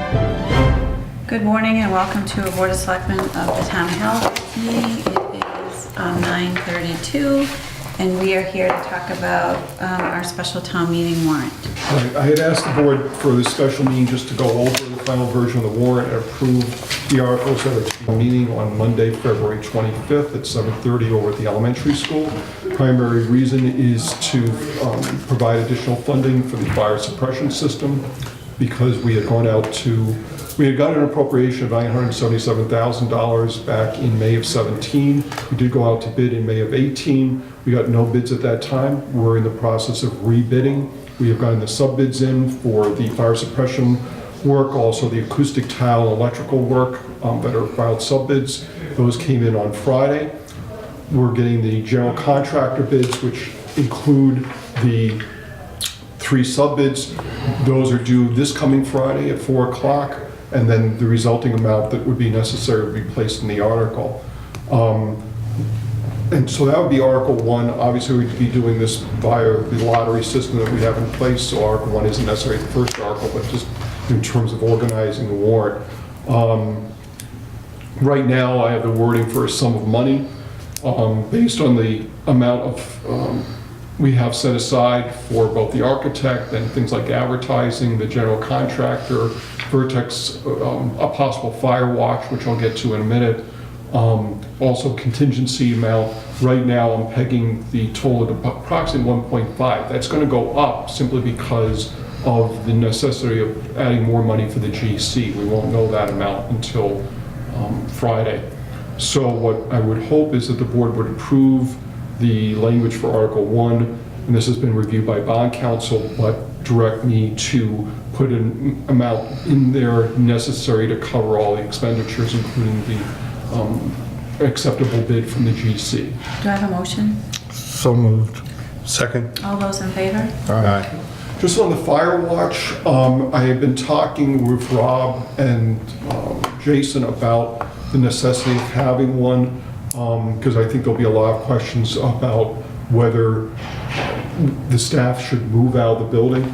Good morning and welcome to a Board of Selectmen of the Town of Halifax meeting. It is 9:32 and we are here to talk about our special town meeting warrant. Right, I had asked the board for this special meeting just to go over the final version of the warrant and approve the articles that are to be meeting on Monday, February 25th at 7:30 over at the elementary school. Primary reason is to provide additional funding for the fire suppression system because we had got an appropriation of $977,000 back in May of 17. We did go out to bid in May of 18. We got no bids at that time. We're in the process of rebidding. We have gotten the sub-bids in for the fire suppression work, also the acoustic tile electrical work that are filed sub-bids. Those came in on Friday. We're getting the general contractor bids, which include the 3 sub-bids. Those are due this coming Friday at 4 o'clock. And then the resulting amount that would be necessary would be placed in the article. And so that would be Article 1. Obviously, we'd be doing this via the lottery system that we have in place, so Article 1 isn't necessarily the first article, but just in terms of organizing the warrant. Right now, I have the wording for a sum of money based on the amount of we have set aside for both the architect and things like advertising, the general contractor, Vertex, a possible fire watch, which I'll get to in a minute. Also contingency amount. Right now I'm pegging the total at approximately 1.5. That's going to go up simply because of the necessity of adding more money for the GC. We won't know that amount until Friday. So what I would hope is that the board would approve the language for Article 1, and this has been reviewed by bond counsel, but direct me to put an amount in there necessary to cover all the expenditures, including the acceptable bid from the GC. Do I have a motion? So moved. Second. All those in favor? Aye. Just on the fire watch, I have been talking with Rob and Jason about the necessity of having one, because I think there'll be a lot of questions about whether the staff should move out of the building.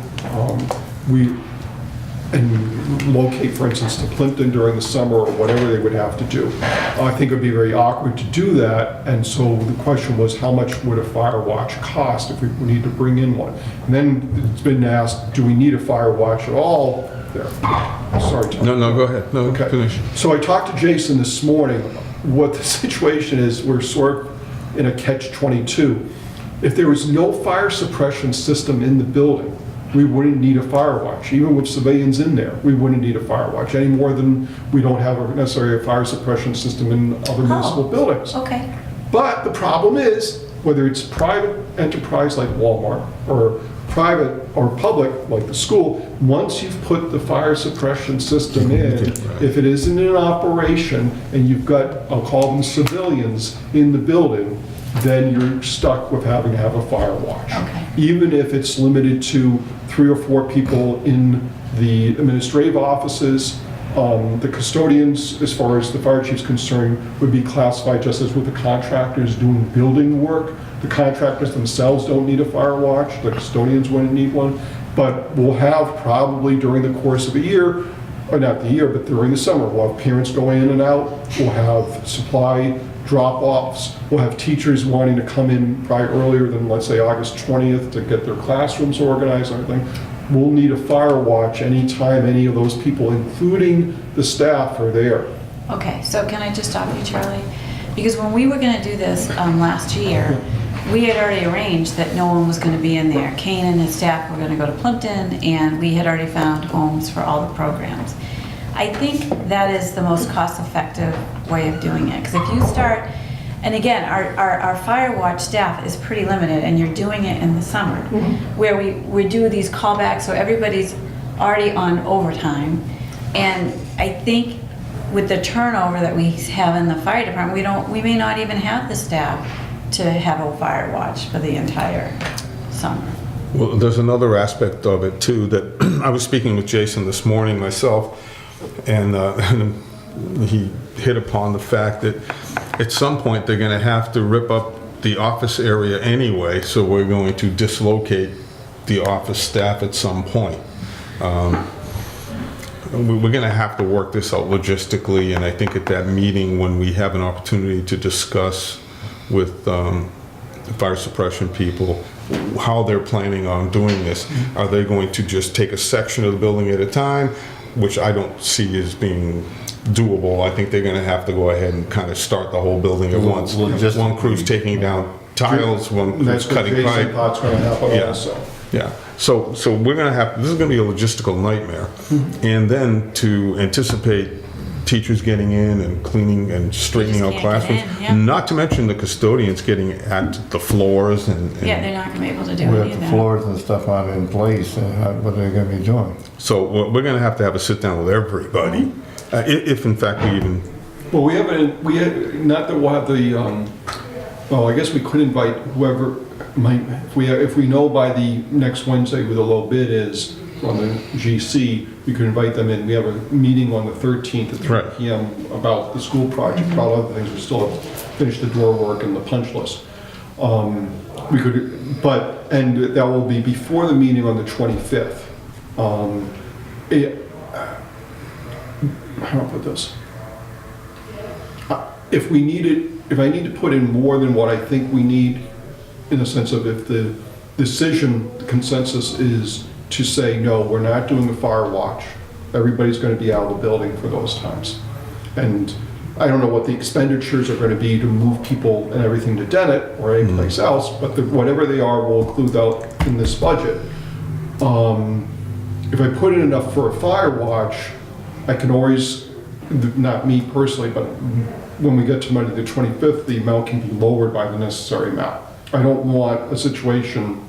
And locate, for instance, to Plimpton during the summer or whatever they would have to do. I think it would be very awkward to do that, and so the question was, how much would a fire watch cost if we need to bring in one? And then it's been asked, do we need a fire watch at all? There. Sorry, Tom. No, go ahead. No, Okay. finish. So I talked to Jason this morning. What the situation is, we're sort of in a catch-22. If there was no fire suppression system in the building, we wouldn't need a fire watch. Even with civilians in there, we wouldn't need a fire watch any more than we don't have necessarily a fire suppression system in other municipal buildings. Okay. But the problem is, whether it's private enterprise like Walmart or private or public like the school, once you've put the fire suppression system in, if it isn't in operation and you've got, I'll call them civilians in the building, then you're stuck with having to have a fire watch. Okay. Even if it's limited to 3 or 4 people in the administrative offices, the custodians, as far as the fire chief's concerned, would be classified just as with the contractors doing building work. The contractors themselves don't need a fire watch, the custodians wouldn't need one, but we'll have probably during the course of a year, or not the year, but during the summer, we'll have parents going in and out, we'll have supply drop-offs, we'll have teachers wanting to come in probably earlier than, let's say, August 20th to get their classrooms organized and everything. We'll need a fire watch anytime any of those people, including the staff, are there. Okay, so can I just stop you, Charlie? Because when we were going to do this last year, we had already arranged that no one was going to be in there. Kane and his staff were going to go to Plimpton, and we had already found homes for all the programs. I think that is the most cost-effective way of doing it. Because if you start, and again, our fire watch staff is pretty limited, and you're doing it in the summer, where we do these callbacks, so everybody's already on overtime. And I think with the turnover that we have in the fire department, we may not even have the staff to have a fire watch for the entire summer. Well, there's another aspect of it too that I was speaking with Jason this morning myself, and he hit upon the fact that at some point they're going to have to rip up the office area anyway, so we're going to dislocate the office staff at some point. we're going to have to work this out logistically, and I think at that meeting, when we have an opportunity to discuss with the fire suppression people how they're planning on doing this, are they going to just take a section of the building at a time, which I don't see as being doable. I think they're going to have to go ahead and kind of start the whole building at once. One crew's taking down tiles, one crew's cutting That's what Jason pipe. thought's going to happen Yeah. also. Yeah, so we're gonna have, this is gonna be a logistical nightmare. And then to anticipate teachers getting in and cleaning and straightening out Just can't get classrooms. in, yeah. Not to mention the custodians getting at the floors and. Yeah, they're not gonna be able to do With any of the that. floors and stuff aren't in place, what are they gonna be doing? So we're gonna have a sit down with everybody, if in fact we even, Well, we haven't, not that we'll have the, well, I guess we could invite whoever might, if we know by the next Wednesday who the low bid is on the GC, we could invite them in. We have a meeting on the 13th at 3 Right. PM about the school project, about other things. We still have to finish the door work and the punch list. We could, and that will be before the meeting on the 25th. How do I put this? If we needed, if I need to put in more than what I think we need, in the sense of if the decision, the consensus is to say, no, we're not doing a fire watch, everybody's going to be out of the building for those times. And I don't know what the expenditures are going to be to move people and everything to Dennett or anyplace else, but whatever they are, we'll include that in this budget. If I put in enough for a fire watch, I can always, not me personally, but when we get to Monday the 25th, the amount can be lowered by the necessary amount. I don't want a situation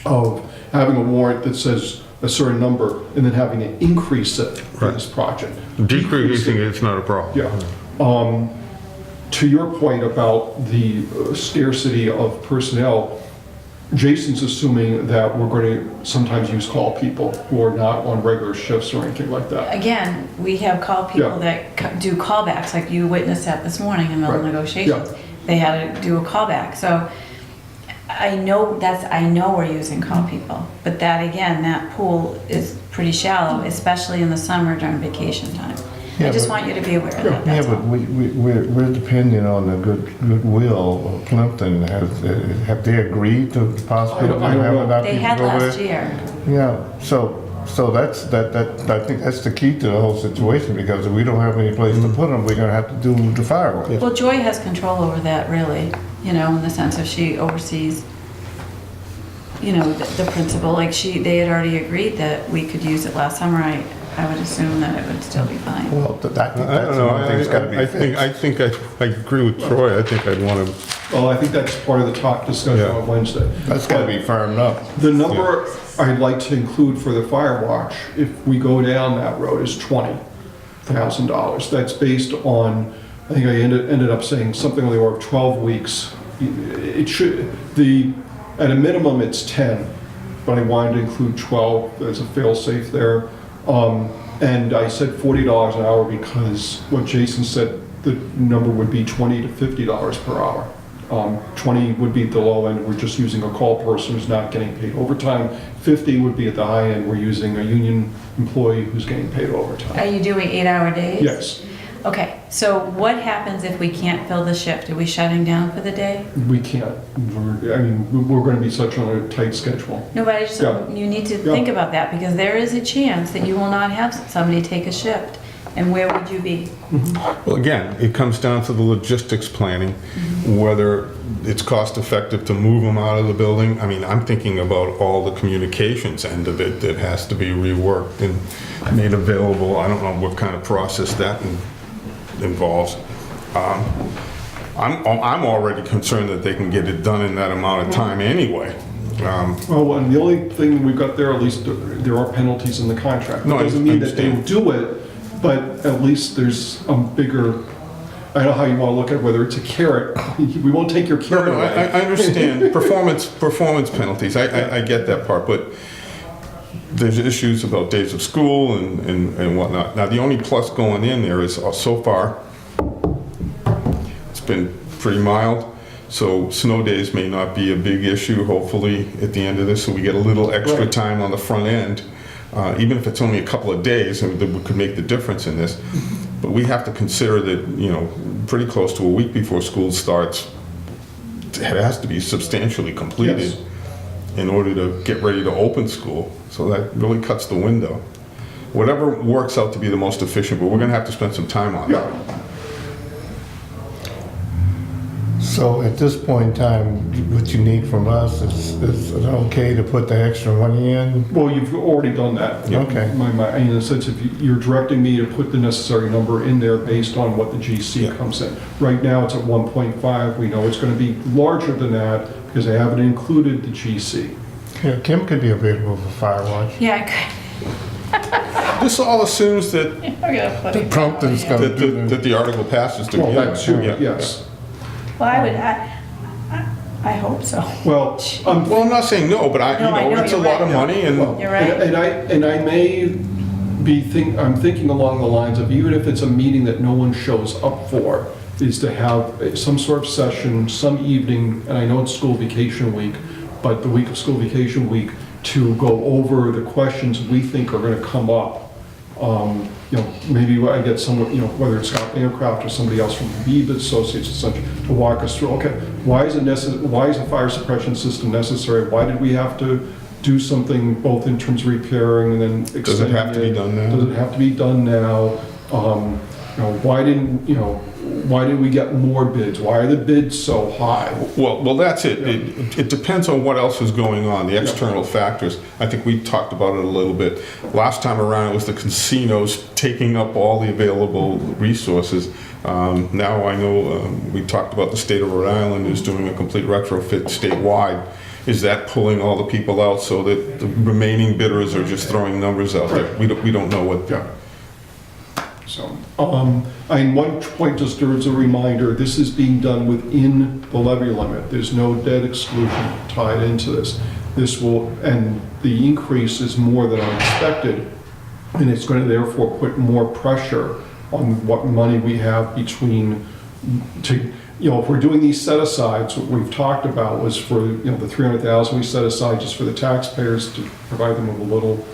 of having a warrant that says a certain number and then having to increase it for this project. decreasing it's not a problem. Yeah. To your point about the scarcity of personnel, Jason's assuming that we're going to sometimes use call people who are not on regular shifts or anything like that. Again, we have call people Yeah. that do callbacks, like you witnessed that this morning in middle Right. negotiations. Yeah. They had to do a callback, so I know we're using call people, but that again, that pool is pretty shallow, especially in the summer during vacation time. I Yeah, just but- want you to be aware of that, Yeah, that's but all. we're depending on the goodwill of Plimpton. Have they agreed to possibly I don't know. have enough They people had go last there? year. Yeah, so that's, I think that's the key to the whole situation, because if we don't have any place to put them, we're gonna have to do the fireworks. Well, Joy has control over that, really, you know, in the sense of she oversees, you know, the principal, like they had already agreed that we could use it last summer. I would assume that it would still be fine. Well, I think I don't that's know, one thing that's gotta be I think I agree with Troy, I think I'd want to, Well, I think that's part of the talk discussion Yeah. on Wednesday. That's gotta be firmed up. The number I'd like to include for the fire watch, if we go down that road, is $20,000. That's based on, I think I ended up saying something on the order of 12 weeks. It should, at a minimum, it's 10, but I wanted to include 12 as a fail-safe there. And I said $40 an hour because what Jason said, the number would be $20 to $50 per hour. 20 would be at the low end, we're just using a call person who's not getting paid overtime. 50 would be at the high end, we're using a union employee who's getting paid Are overtime. you doing 8-hour days? Yes, Okay, so what happens if we can't fill the shift? Are we shutting down for the day? we can't, we're gonna be such on a tight schedule. No, but I just, Yeah. you need to Yeah. think about that, because there is a chance that you will not have somebody take a shift. And where would you be? well, again, it comes down to the logistics planning, whether it's cost effective to move them out of the building. I mean, I'm thinking about all the communications end of it that has to be reworked and made available. I don't know what kind of process that involves. I'm already concerned that they can get it done in that amount of time anyway. Well, and the only thing we've got there, at least there are penalties in the contract. No, I It doesn't mean that they will understand. do it, but at least there's a bigger, I don't know how you want to look at whether it's a carrot. We won't take your No, carrot no, away. I understand performance penalties. I get that part, but there's issues about days of school and whatnot. Now, the only plus going in there is so far, it's been pretty mild. So snow days may not be a big issue, hopefully, at the end of this, so we get a little extra Right. time on the front end. even if it's only a couple of days, and that could make the difference in this. But we have to consider that, you know, pretty close to a week before school starts, it has to be substantially completed Yes. in order to get ready to open school. So that really cuts the window. Whatever works out to be the most efficient, but we're gonna have to spend some time on it. Yeah, So at this point in time, what you need from us is it okay to put the extra money in? well, you've already done that. Yeah. Okay. In the sense, if you're directing me to put the necessary number in there based on what the GC Yeah. comes in. Right now, it's at 1.5. We know it's going to be larger than that because I haven't included the GC. Yeah, Kim could be available for fire watch. Yeah, I This all assumes that, could. I'm gonna put it Prompton's down, yeah. gonna- that the article passes to Well, begin that with. too, Yeah. yes. Well, I hope so. Well, Well, I'm not saying no, but No, I know, it's a you're lot right. of money and. You're right. And I may I'm thinking along the lines of, even if it's a meeting that no one shows up for, is to have some sort of session, some evening, and I know it's school vacation week, but the week of school vacation week, to go over the questions we think are gonna come up. You know, maybe I get someone, you know, whether it's Scott Aircraft or somebody else from the Beaver Associates or such, to walk us through, okay, why is a fire suppression system necessary? Why did we have to do something both in terms of repairing and then extending it? Does it have to be done now? Does it have to be done now? You know, why didn't we get more bids? Why are the bids so high? Well, that's it. It depends on what else is going on, the external factors. I think we talked about it a little bit. Last time around, it was the casinos taking up all the available resources. Now I know we talked about the state of Rhode Island is doing a complete retrofit statewide. Is that pulling all the people out so that the remaining bidders are just throwing numbers out there? We don't know what. Yeah. So, and one point, just as a reminder, this is being done within the levy limit. There's no debt exclusion tied into this. And the increase is more than unexpected, and it's going to therefore put more pressure on what money we have between, you know, if we're doing these set-asides, what we've talked about was for, you know, the $300,000 we set aside just for the taxpayers to provide them with a little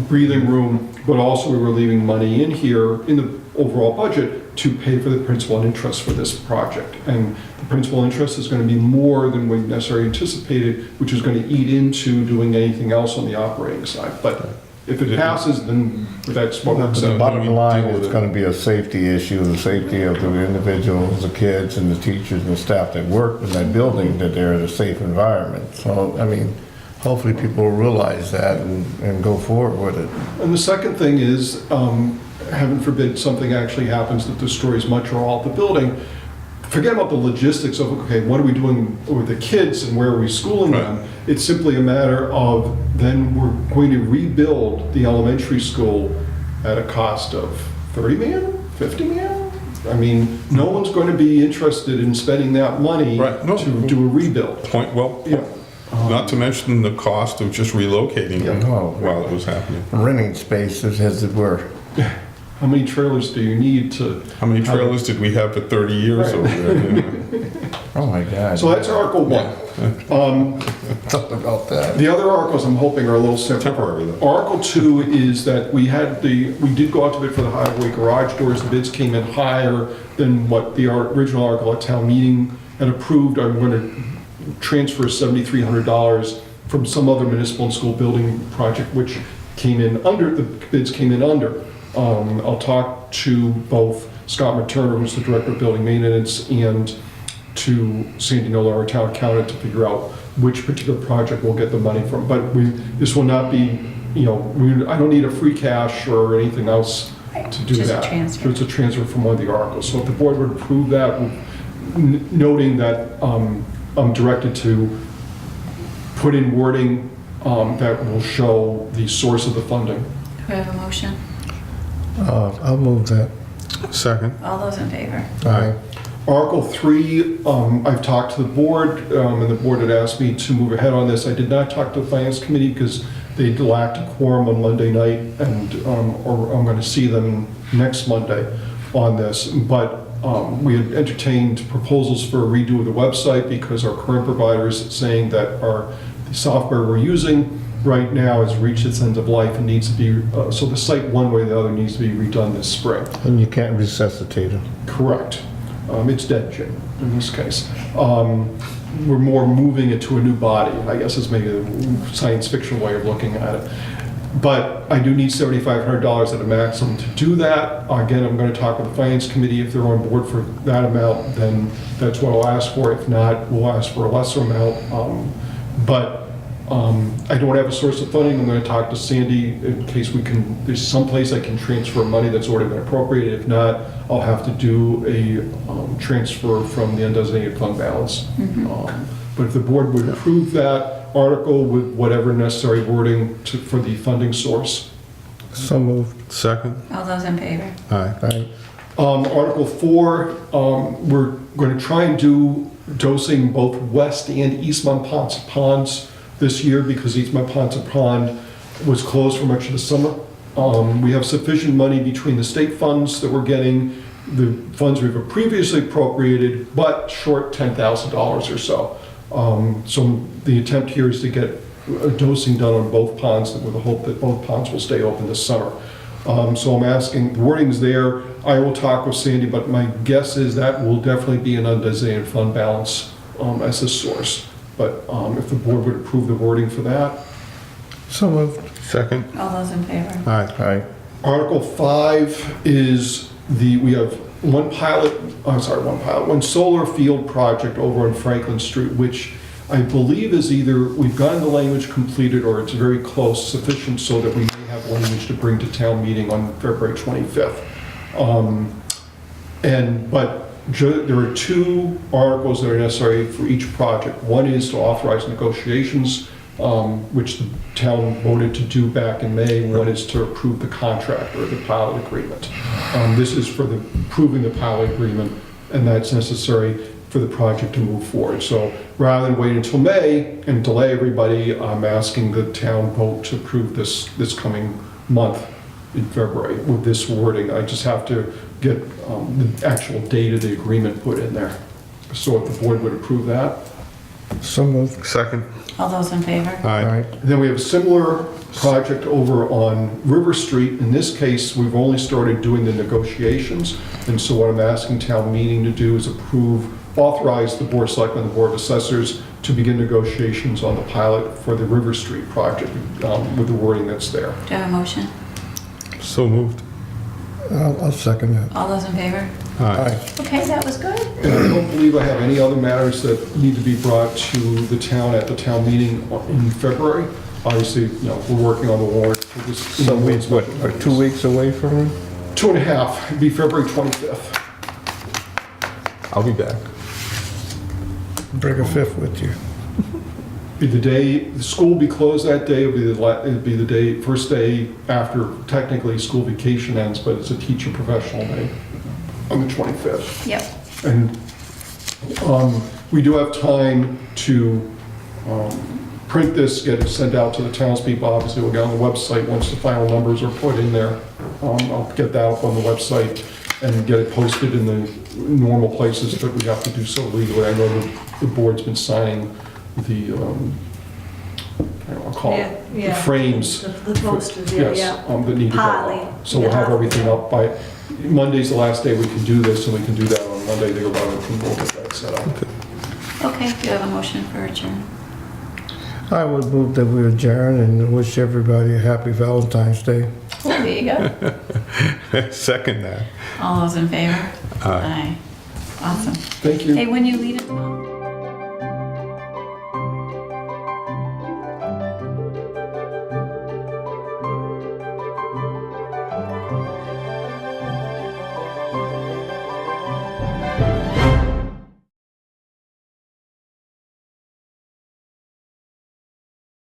breathing room, but also we were leaving money in here in the overall budget to pay for the principal and interest for this project. And the principal and interest is going to be more than we necessarily anticipated, which is going to eat into doing anything else on the operating side. But if it passes, then that's what we're The saying. bottom line deal with is it? gonna be a safety issue, the safety of the individuals, the kids and the teachers and the staff that work in that building, that they're in a safe environment. So, I mean, hopefully people will realize that and go forward with it. And the second thing is, heaven forbid something actually happens that destroys much or all of the building. Forget about the logistics of, okay, what are we doing with the kids and where are we schooling them? It's simply a matter of then we're going to rebuild the elementary school at a cost of 30 million, 50 million? I mean, no one's going to be interested in spending that money Right, no. to do a rebuild. Point well. Yeah. Not to mention the cost of just relocating Yeah. while it was happening. Renting spaces, as it were. How many trailers do you need to? How many trailers did we have for 30 years Right. over there? Oh my God. So that's Article 1. Talk about that. The other articles I'm hoping are a little simpler. Temporary, though. Article 2 is that we did go out to bid for the highway garage doors. The bids came in higher than what the original article at town meeting had approved. I'm going to transfer $7,300 from some other municipal and school building project, which came in under, the bids came in under. I'll talk to both Scott Materna, who's the Director of Building Maintenance, and to Sandy Nola, our town accountant, to figure out which particular project we'll get the money from. But this will not be, you know, I don't need a free cash or anything else to do Just a that. transfer. So it's a transfer from one of the articles. So if the board would approve that, noting that I'm directed to put in wording that will show the source of the funding. Do we have a motion? I'll move that. Second. All those in favor? Aye. Article 3, I've talked to the board, and the board had asked me to move ahead on this. I did not talk to the Finance Committee because they lacked a quorum on Monday night, and or I'm going to see them next Monday on this. But we had entertained proposals for a redo of the website because our current provider is saying that the software we're using right now has reached its end of life and needs to be, so the site, one way or the other, needs to be redone this spring. And you can't resuscitate them. Correct. It's dead, Jim, in this case. We're more moving it to a new body, I guess is maybe a science fiction way of looking at it. But I do need $7,500 at a maximum to do that. Again, I'm going to talk with the Finance Committee. If they're on board for that amount, then that's what I'll ask for. If not, we'll ask for a lesser amount. I don't have a source of funding. I'm going to talk to Sandy in case there's some place I can transfer money that's already been appropriated. If not, I'll have to do a transfer from the undesignated fund balance. But if the board would approve that article with whatever necessary wording for the funding source. So moved. Second? All those in favor? Aye. Aye. Article 4, we're going to try and do dosing both West and East Monpont ponds this year because East Monpont Pond was closed for much of the summer. We have sufficient money between the state funds that we're getting, the funds we've previously appropriated, but short $10,000 or so. So the attempt here is to get a dosing done on both ponds with the hope that both ponds will stay open this summer. So I'm asking, the wording's there. I will talk with Sandy, but my guess is that will definitely be an undesignated fund balance as a source. But if the board would approve the wording for that. So moved. Second? All those in favor? Aye. Aye. Article 5 is we have one solar field project over on Franklin Street, which I believe is either we've gotten the language completed or it's very close, sufficient so that we may have language to bring to town meeting on February 25th. There are 2 articles that are necessary for each project. One is to authorize negotiations, which the town voted to do back in May. One is to approve the contract or the pilot agreement. This is for approving the pilot agreement, and that's necessary for the project to move forward. So rather than wait until May and delay everybody, I'm asking the town vote to approve this coming month in February with this wording. I just have to get the actual date of the agreement put in there. So if the board would approve that. So moved. Second? All those in favor? Aye. And then we have a similar project over on River Street. In this case, we've only started doing the negotiations. And so what I'm asking town meeting to do is authorize the Board of Selectmen and the Board of Assessors to begin negotiations on the pilot for the River Street project with the wording that's there. Do I have a motion? So moved. I'll second that. All those in favor? Aye. Okay, that was good. And I don't believe I have any other matters that need to be brought to the town at the town meeting in February. Obviously, we're working on the warrant for this. So we, are 2 weeks away from it? 2.5, it'd be February 25th. I'll be back. Bring a fifth with you. Be the day, the school will be closed that day, it'll be the day, first day after technically school vacation ends, but it's a teacher professional day on the 25th. Yep. And we do have time to print this, get it sent out to the townspeople. Obviously, we'll get on the website once the final numbers are put in there. I'll get that up on the website and get it posted in the normal places, but we have to do so legally. I know the board's been signing the, I'll call it, the frames. The posters, Yes, that need to go Partly. up. So we'll have everything up by, Monday's the last day we can do this, and we can do that on Monday, the 11th, and we'll get that set up. Okay, do you have a motion for adjourn? I would move that we adjourn and wish everybody a happy Valentine's Day. Oh, there you go. Second that. All those in favor? Aye. Awesome. Thank you. Hey, when you leave it tomorrow.